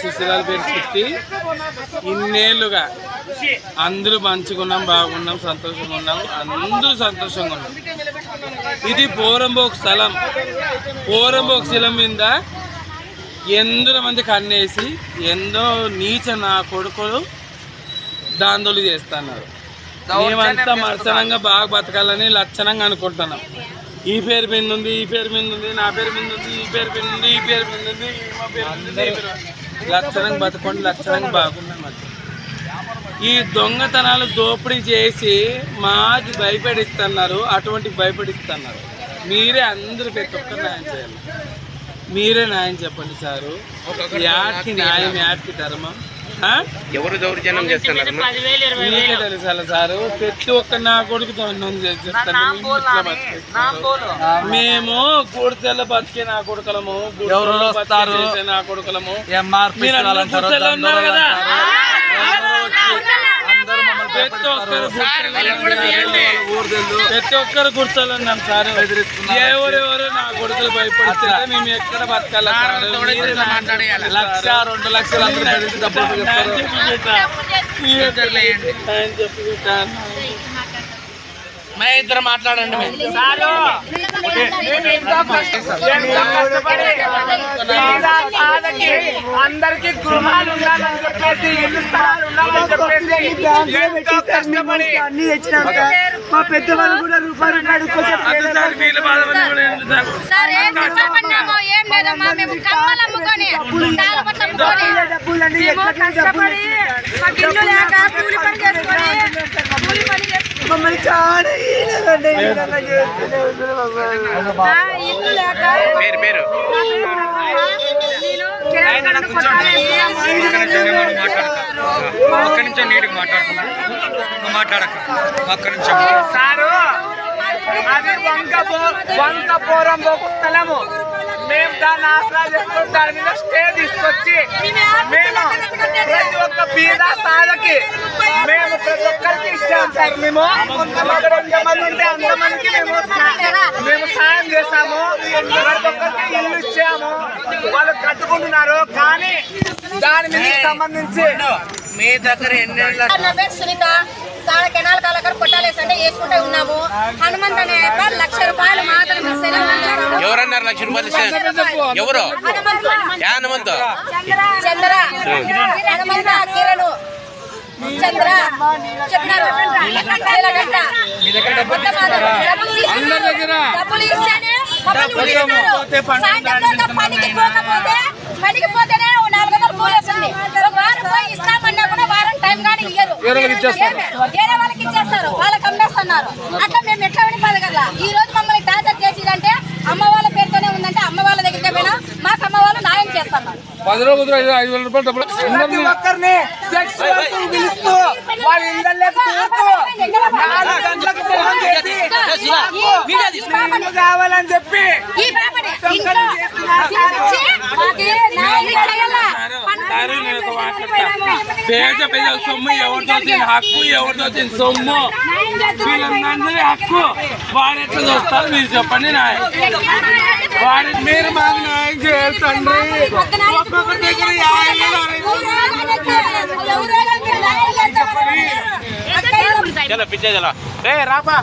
శిశురాల పేరు చిట్టి. ఇన్నేళ్ళుగా అందరూ మంచిగున్నాం, బాగున్నాం, సంతోషంగా ఉన్నాం, అందరూ సంతోషంగా ఉన్నాం. ఇది పోరంబోక్ స్థలం. పోరంబోక్ స్థలం మీద ఎందరో మంది కన్నేసి ఎంతో నీచ నా కొడుకులు దాందోళన చేస్తున్నారు. మేమంతా మర్చనంగా బాగా బతకాలని లక్షణంగా అనుకుంటున్నాం. ఈ పేరు మీద ఉంది, ఈ పేరు మీద ఉంది, నా పేరు మీద ఉంది, ఈ పేరు మీద ఉంది, ఈ పేరు మీద ఉంది, మా పేరు ఉంది. లక్షణంగా బతకండి, లక్షణంగా బాగున్నాం. ఈ దొంగతనాలు దోపిడీ చేసి మాకు భయపడిస్తున్నారు. అటువంటి భయపడిస్తున్నారు. మీరే అందరూ ప్రతి ఒక్కరు న్యాయం చేయాలి. మీరే న్యాయం చెప్పండి సారు. యాటికి న్యాయం, యాటికి ధర్మం. ఎవరు దౌర్జన్యం చేస్తున్నారు మీకే తెలుసాలి సారు. ప్రతి ఒక్క నా కొడుకు మేము గుడిసెల్లో బతికే నా కొడుకులము, నా కొడుకులము. ఉన్నారు కదా, ప్రతి ఒక్కరు గుర్తులు ఉన్నాం సార్. ఎవరెవరు నా కొడుకులు భయపడితే మేము ఎక్కడ బతకాలి? 1,00,000 2 లక్షలు ఇద్దరు మాట్లాడండి. అందరికి గృహాలు ఉండాలని చెప్పేసి, ఇల్లు స్థలాలు ఉండాలని చెప్పేసి అన్ని తెచ్చినాక మా పెద్దవాళ్ళు కూడా రూపాయలు మమ్మల్ని చాలా ఒక్క నిమిషం నీటికి మాట్లాడక ఒక్క నిమిషం సారు. అది వంక పోరంబోకు స్థలము. మేము దాన్ని ఆసరా చేసుకుని దాని మీద స్టే తీసుకొచ్చి మేము ప్రతి ఒక్క బీద సాధకి మేము ప్రతి ఒక్కరికి ఇచ్చాము సార్. మేము ఎంతమంది ఉంటే అంతమందికి మేము సాయం చేశాము. ప్రతి ఒక్కరికి ఇల్లు ఇచ్చాము. వాళ్ళు కట్టుకుంటున్నారు. కానీ దాని మీద సంబంధించి మీ దగ్గర ఎన్ని సునీత కెనాల్ కాలకర్ కొట్టాలేసంటే వేసుకుంటే ఉన్నాము. హనుమంత్ అనే 1,00,000 రూపాయలు మాత్రం ఎవరన్నారు? 1,00,000 రూపాయలు ఎవరు? హనుమంత్ చంద్ర హనుమంత కిరణ్ చంద్ర చెప్పినారు. డబ్బులు ఇస్తేనే పనికి పోతేనే 400 కూలి వస్తుంది. వారం పోయి ఇస్తామన్నా కూడా వారం టైం కానీ ఇయ్యరు. వేరే వాళ్ళకి ఇచ్చేస్తారు, వాళ్ళకి అమ్మేస్తున్నారు. అట్లా మేము ఎట్లా విని పదగల. ఈ రోజు మమ్మల్ని టార్చర్ చేసిదంటే అమ్మ వాళ్ళ పేరుతోనే ఉందంటే అమ్మ వాళ్ళ దగ్గరికి పోయినా మాకు అమ్మ వాళ్ళు న్యాయం చేస్తున్నారు. 10 రోజులు 5,000 రూపాయలు డబ్బులు ప్రతి ఒక్కరిని సెక్స్ పిలుస్తూ వాళ్ళ ఇళ్ళకి కావాలని చెప్పి పేద ప్రజల సొమ్ము ఎవరితో వచ్చిన హక్కు, ఎవరితో వచ్చిన సొమ్ము వీళ్ళందరి హక్కు. వాడెట్లా చూస్తారు మీరు చెప్పండి. న్యాయం వాడి మీరు మాకు న్యాయం చేయాలి తండ్రి. ఒక్కొక్కరి దగ్గర 50 చలో పిచ్చే చలో రాపా.